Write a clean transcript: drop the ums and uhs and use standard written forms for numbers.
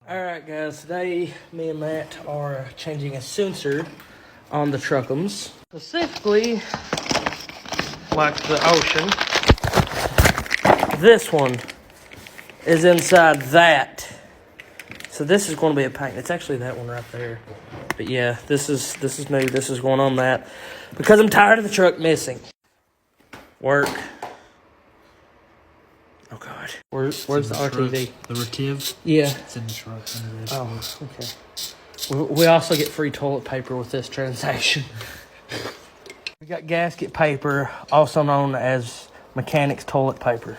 Alright guys, today me and Matt are changing a sensor on the truckums. Specifically, like the ocean, this one is inside that. So this is going to be a pain. It's actually that one right there. But yeah, this is new. This is going on that. Because I'm tired of the truck missing. Work. Oh God. Where's the RTV? The retiv? Yeah. It's in the truck. Oh, okay. We also get free toilet paper with this transaction. We got gasket paper, also known as mechanic's toilet paper.